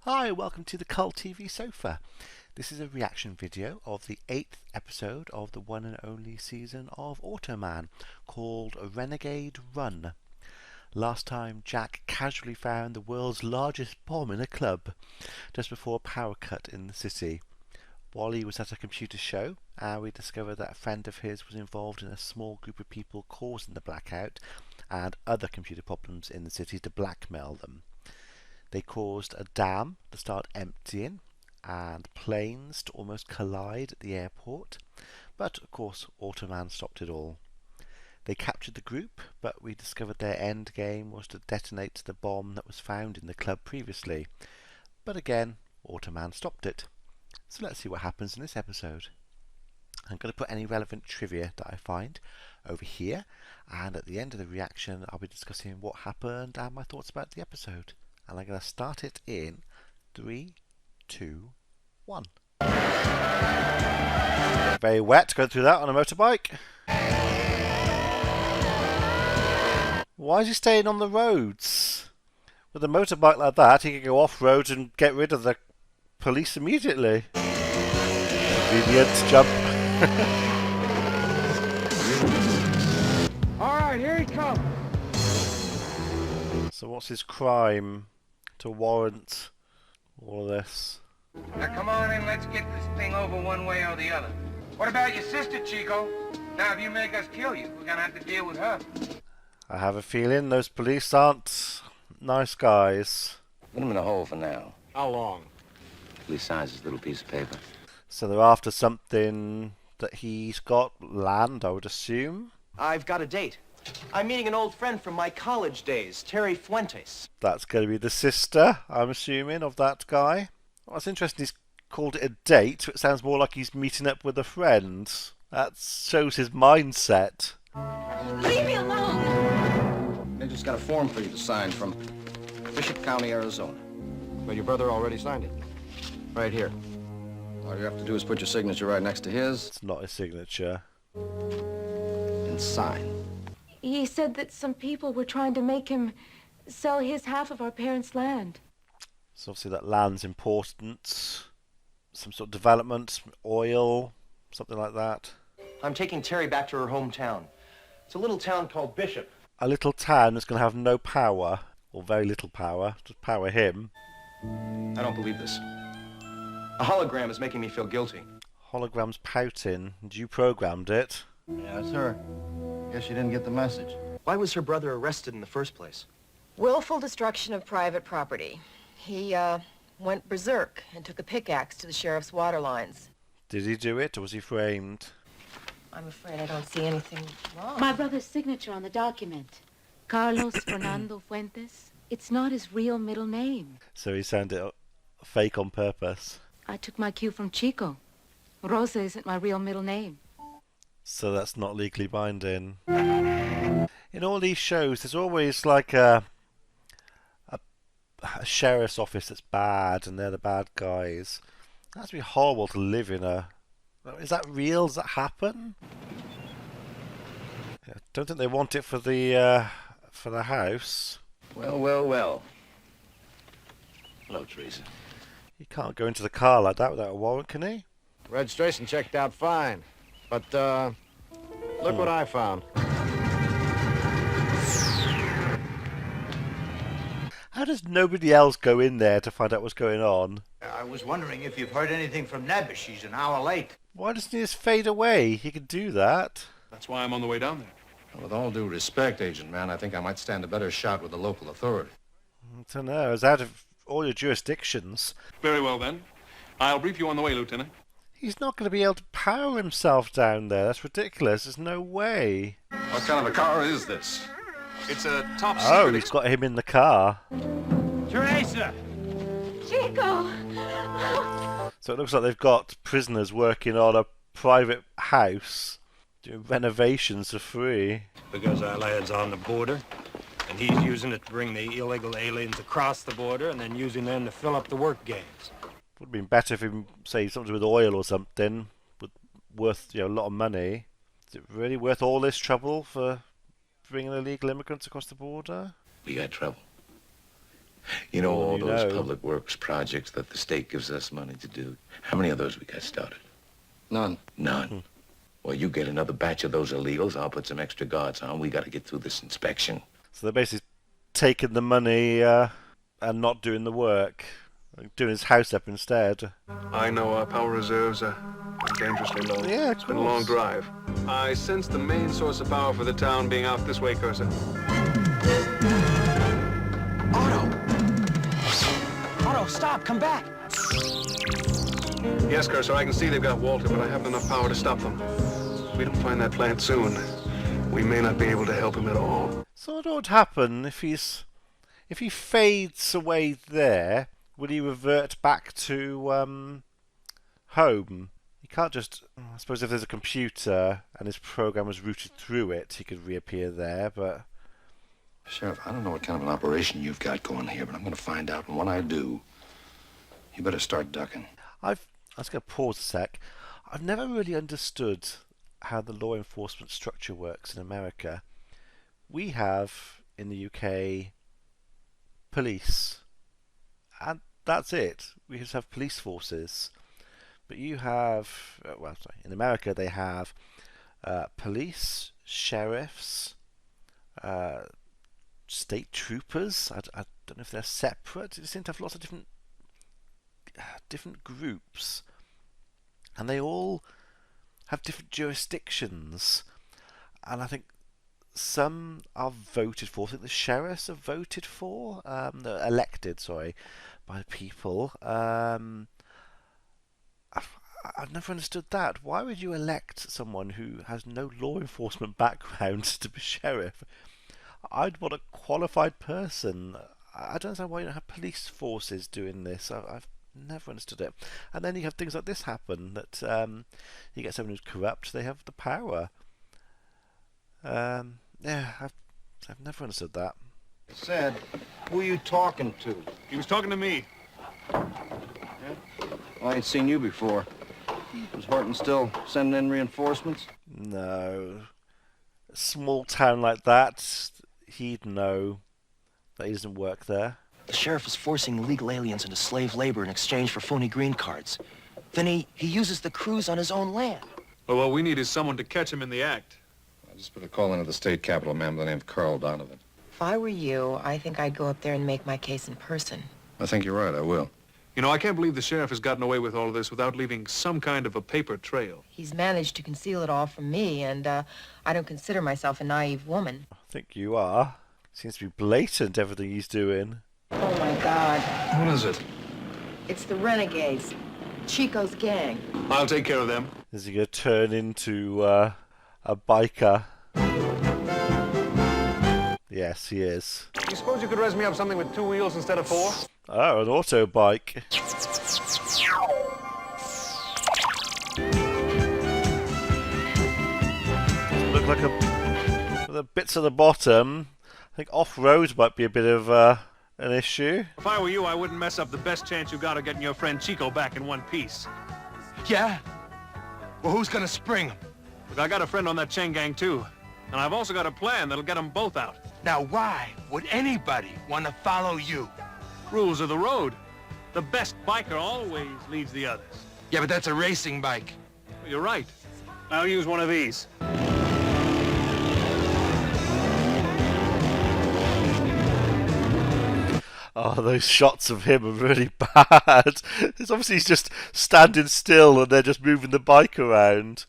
Hi, welcome to the Cult TV Sofa. This is a reaction video of the 8th episode of the one and only season of Automan, called Renegade Run. Last time, Jack casually found the world's largest bomb in a club, just before a power cut in the city. Wally was at a computer show, and we discovered that a friend of his was involved in a small group of people causing the blackout and other computer problems in the city to blackmail them. They caused a dam to start emptying and planes to almost collide at the airport, but of course Automan stopped it all. They captured the group, but we discovered their end game was to detonate the bomb that was found in the club previously. But again, Automan stopped it. So let's see what happens in this episode. I'm going to put any relevant trivia that I find over here, and at the end of the reaction I'll be discussing what happened and my thoughts about the episode. And I'm going to start it in 3, 2, 1. Very wet going through that on a motorbike. Why is he staying on the roads? With a motorbike like that, he can go off-road and get rid of the police immediately. Convenient jump. Alright, here he comes. So what's his crime to warrant all of this? Now come on in, let's get this thing over one way or the other. What about your sister, Chico? Now if you make us kill you, we're gonna have to deal with her. I have a feeling those police aren't nice guys. Put him in a hole for now. How long? Police signs this little piece of paper. So they're after something that he's got, land, I would assume. I've got a date. I'm meeting an old friend from my college days, Terry Fuentes. That's going to be the sister, I'm assuming, of that guy. Well, it's interesting he's called it a date, so it sounds more like he's meeting up with a friend. That shows his mindset. Leave me alone! I just got a form for you to sign from Bishop County, Arizona. Well, your brother already signed it. Right here. All you have to do is put your signature right next to his It's not his signature. and sign. He said that some people were trying to make him sell his half of our parents' land. So obviously that land's important. Some sort of development, oil, something like that. I'm taking Terry back to her hometown. It's a little town called Bishop. A little town that's going to have no power, or very little power, to power him. I don't believe this. A hologram is making me feel guilty. Hologram's pouting, and you programmed it. Yes, sir. Guess you didn't get the message. Why was her brother arrested in the first place? Willful destruction of private property. He, went berserk and took a pickaxe to the sheriff's water lines. Did he do it, or was he framed? I'm afraid I don't see anything wrong. My brother's signature on the document. Carlos Fernando Fuentes. It's not his real middle name. So he signed it fake on purpose. I took my cue from Chico. Rosa isn't my real middle name. So that's not legally binding. In all these shows, there's always like a sheriff's office that's bad, and they're the bad guys. It has to be horrible to live in a... Is that real? Does that happen? I don't think they want it for the house. Well, well, well. Hello, Teresa. He can't go into the car like that without a warrant, can he? Registration checked out fine. But, look what I found. How does nobody else go in there to find out what's going on? I was wondering if you've heard anything from Nebish. She's an hour late. Why doesn't he just fade away? He could do that. That's why I'm on the way down there. With all due respect, Agent Man, I think I might stand a better shot with the local authority. I don't know. It's out of all your jurisdictions. Very well, then. I'll brief you on the way, Lieutenant. He's not going to be able to power himself down there. That's ridiculous. There's no way. What kind of a car is this? It's a top Oh, secret... he's got him in the car. Teresa! Chico! So it looks like they've got prisoners working on a private house, doing renovations for free. Because our land's on the border, and he's using it to bring the illegal aliens across the border and then using them to fill up the work gangs. Would have been better if he, say, something with oil or something, worth a lot of money. Is it really worth all this trouble for bringing illegal immigrants across the border? We got trouble. You know Well, all you those know. public works projects that the state gives us money to do? How many of those we got started? None. None. Well, you get another batch of those illegals, I'll put some extra guards on. We got to get through this inspection. So they're basically taking the money and not doing the work. Doing his house up instead. I know our power reserves are dangerously low. Yeah, of It's been a long course. drive. I sense the main source of power for the town being out this way, Cursor. Otto, stop! Come back! Yes, Cursor, I can see they've got Walter, but I haven't enough power to stop them. If we don't find that plant soon, we may not be able to help him at all. So what would happen if he fades away there? Will he revert back to home? He can't just. I suppose if there's a computer and his program was routed through it, he could reappear there. But Sheriff, I don't know what kind of an operation you've got going here, but I'm going to find out, and when I do, you better start ducking. I was going to pause a sec. I've never really understood how the law enforcement structure works in America. We have in the UK police, and that's it. We just have police forces. But you have, in America they have police, sheriffs, state troopers. I don't know if they're separate. They seem to have lots of different groups, and they all have different jurisdictions. And I think some are voted for. I think the sheriffs are voted for, they're elected, by people. I've never understood that. Why would you elect someone who has no law enforcement background to be sheriff? I'd want a qualified person. I don't understand why you don't have police forces doing this. I've never understood it. And then you have things like this happen, that you get someone who's corrupt, they have the power. I've never understood that. Said, who are you talking to? He was talking to me. Well, I ain't seen you before. Was Horton still sending in reinforcements? No. A small town like that, he'd know that he doesn't work there. The sheriff is forcing illegal aliens into slave labor in exchange for phony green cards. Then he uses the crews on his own land. Well, what we need is someone to catch him in the act. I just put a call into the state capitol, man, by the name of Carl Donovan. If I were you, I think I'd go up there and make my case in person. I think you're right, I will. You know, I can't believe the sheriff has gotten away with all of this without leaving some kind of a paper trail. He's managed to conceal it all from me, and I don't consider myself a naive woman. I think you are. Seems to be blatant, everything he's doing. Oh, my God. What is it? It's the Renegades. Chico's gang. I'll take care of them. Is he going to turn into a biker? Yes, he is. You suppose you could res me up something with 2 wheels instead of 4? Oh, an auto bike. Look like the bits at the bottom. I think off-road might be a bit of an issue. If I were you, I wouldn't mess up the best chance you got of getting your friend Chico back in one piece. Yeah? Well, who's gonna spring him? Look, I got a friend on that chain gang, too. And I've also got a plan that'll get them both out. Now, why would anybody want to follow you? Rules of the road. The best biker always leads the others. Yeah, but that's a racing bike. Well, you're right. I'll use one of these. Oh, those shots of him are really bad. It's obviously he's just standing still and they're just moving the bike around.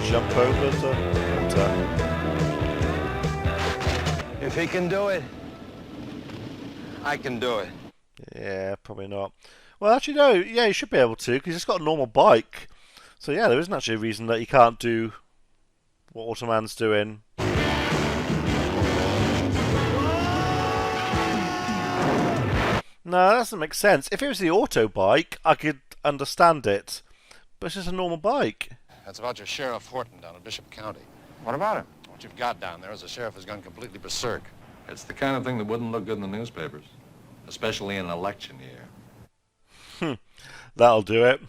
Jump over the water. If he can do it, I can do it. Yeah, probably not. Well, actually, no. Yeah, he should be able to, because he's got a normal bike. So, yeah, there isn't actually a reason that he can't do what Automan's doing. No, that doesn't make sense. If it was the auto bike, I could understand it. But it's just a normal bike. That's about your Sheriff Horton down in Bishop County. What about him? What you've got down there is a sheriff who's gone completely berserk. It's the kind of thing that wouldn't look good in the newspapers, especially in an election year. That'll do it.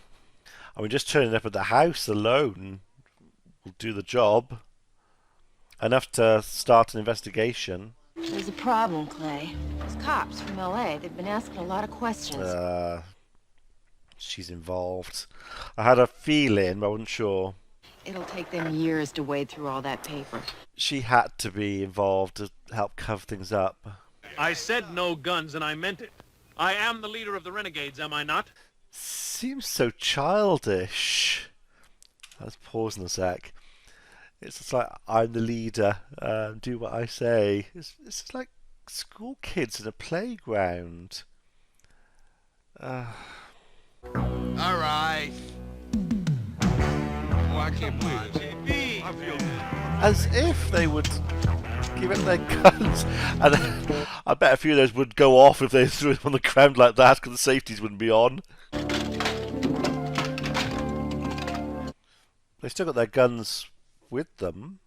I mean, just turning up at the house alone will do the job. Enough to start an investigation. There's a problem, Clay. Those cops from L.A., they've been asking a lot of questions. She's involved. I had a feeling, but I wasn't sure. It'll take them years to wade through all that paper. She had to be involved to help cover things up. I said no guns, and I meant it. I am the leader of the Renegades, am I not? Seems so childish. Let's pause in a sec. It's just like, I'm the leader, do what I say. It's just like school kids in a playground. All right. Oh, I can't believe it. I feel As if they would give it their guns. And I bet a few of those would go off if they threw them on the ground like that, because the safeties wouldn't be on. They still got their guns with them.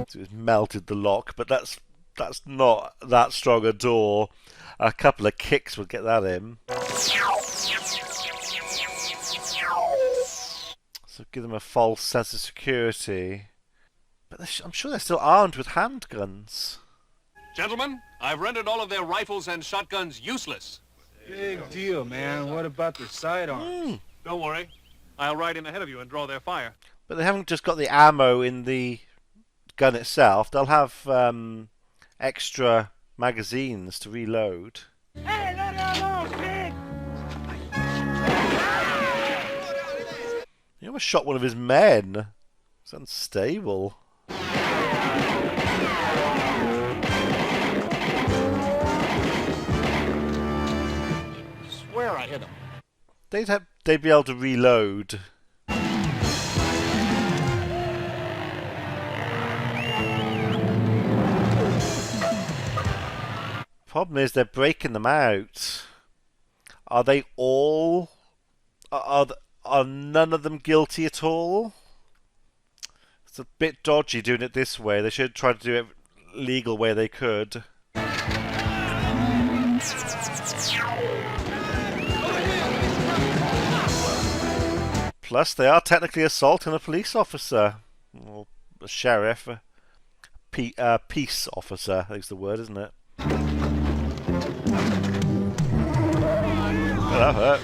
So it's melted the lock, but that's not that strong a door. A couple of kicks would get that in. So give them a false sense of security. But I'm sure they're still armed with handguns. Gentlemen, I've rendered all of their rifles and shotguns useless. Big deal, man. What about the sidearms? Don't worry. I'll ride in ahead of you and draw their fire. But they haven't just got the ammo in the gun itself. They'll have extra magazines to reload. Hey, let her alone, kid! He almost shot one of his men. It's unstable. Swear I hit him. They'd be able to reload. Problem is they're breaking them out. Are they all? Are none of them guilty at all? It's a bit dodgy doing it this way. They should try to do it legal way they could. Plus, they are technically assaulting a police officer. Or a sheriff. Peace officer, I think is the word, isn't it? Oh, that hurt.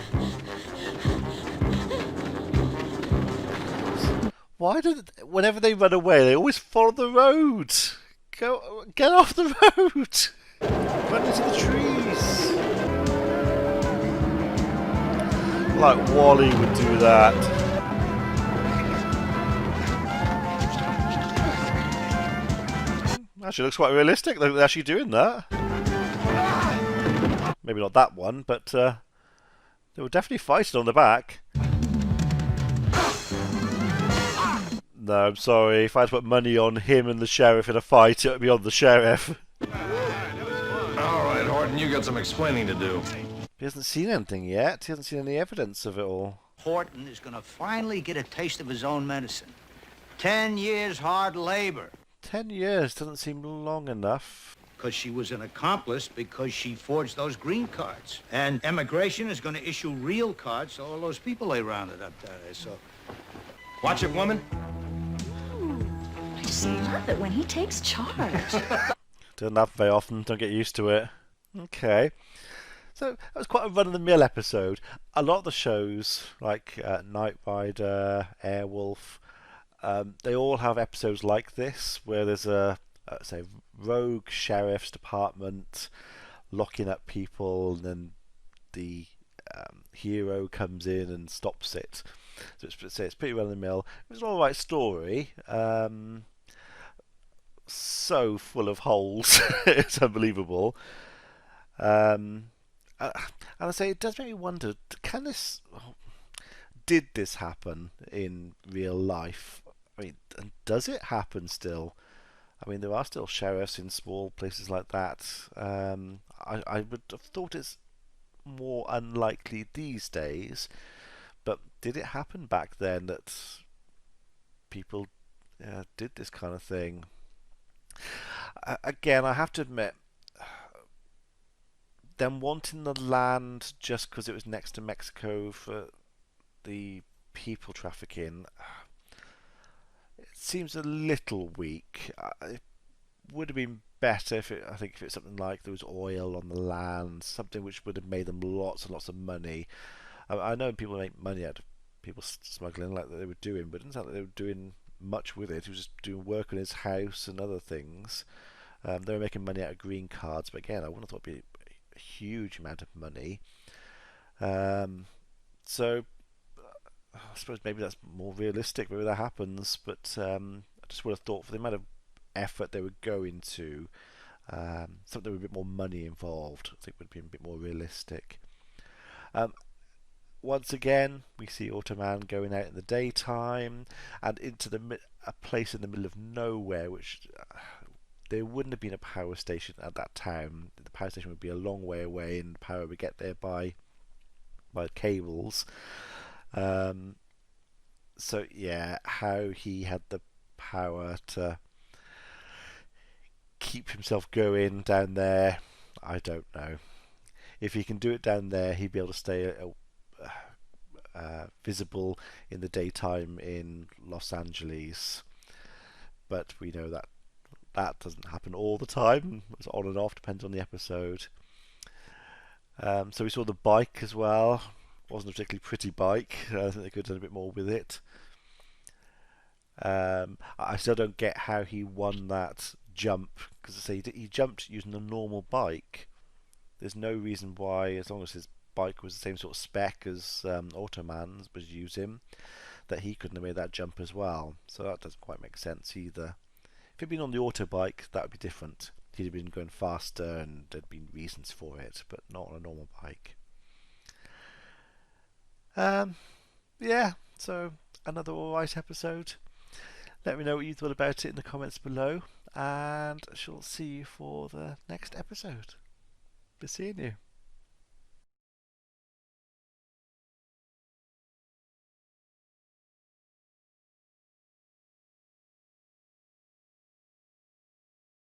Why whenever they run away, they always follow the road? Get off the road! Run into the trees! Like Wally would do that. Actually, looks quite realistic. They're actually doing that. Maybe not that one, but they were definitely fighting on the back. No, I'm sorry. If I had to put money on him and the sheriff in a fight, it would be on the sheriff. All right, Horton, you got some explaining to do. He hasn't seen anything yet. He hasn't seen any evidence of it all. Horton is going to finally get a taste of his own medicine. 10 years hard labor. 10 years doesn't seem long enough. Because she was an accomplice because she forged those green cards. And immigration is going to issue real cards to all those people they rounded up there. So, watch it, woman. I just love it when he takes charge. Doesn't happen very often. Don't get used to it. Okay. So that was quite a run-of-the-mill episode. A lot of the shows, like Knight Rider, Airwolf, they all have episodes like this, where there's a say rogue sheriff's department locking up people, and then the hero comes in and stops it. So it's pretty run-of-the-mill. It was an all right story. So full of holes, it's unbelievable. And I say it does make me wonder: did this happen in real life? I mean, and does it happen still? I mean, there are still sheriffs in small places like that. I would have thought it's more unlikely these days, but did it happen back then that people did this kind of thing? Again, I have to admit, them wanting the land just because it was next to Mexico for the people trafficking, it seems a little weak. It would have been better if I think if it's something like there was oil on the land, something which would have made them lots and lots of money. I know people make money out of people smuggling like they were doing, but it didn't sound like they were doing much with it. He was just doing work on his house and other things. They were making money out of green cards, but again, I wouldn't have thought it'd be a huge amount of money. So I suppose maybe that's more realistic. Maybe that happens, but I just would have thought for the amount of effort they were going to, something with a bit more money involved, I think would be a bit more realistic. Once again, we see Automan going out in the daytime and into a place in the middle of nowhere, which there wouldn't have been a power station at that town. The power station would be a long way away, and power would get there by cables. So yeah, how he had the power to keep himself going down there, I don't know. If he can do it down there, he'd be able to stay visible in the daytime in Los Angeles. But we know that that doesn't happen all the time. It's on and off, depends on the episode. So we saw the bike as well. Wasn't a particularly pretty bike. I think they could have done a bit more with it. I still don't get how he won that jump, because I say he jumped using a normal bike. There's no reason why, as long as his bike was the same sort of spec as Automan's was using, that he couldn't have made that jump as well. So that doesn't quite make sense either. If he'd been on the auto bike, that would be different. He'd have been going faster and there'd been reasons for it, but not on a normal bike. Yeah, so another alright episode. Let me know what you thought about it in the comments below, and I shall see you for the next episode. Be seeing you.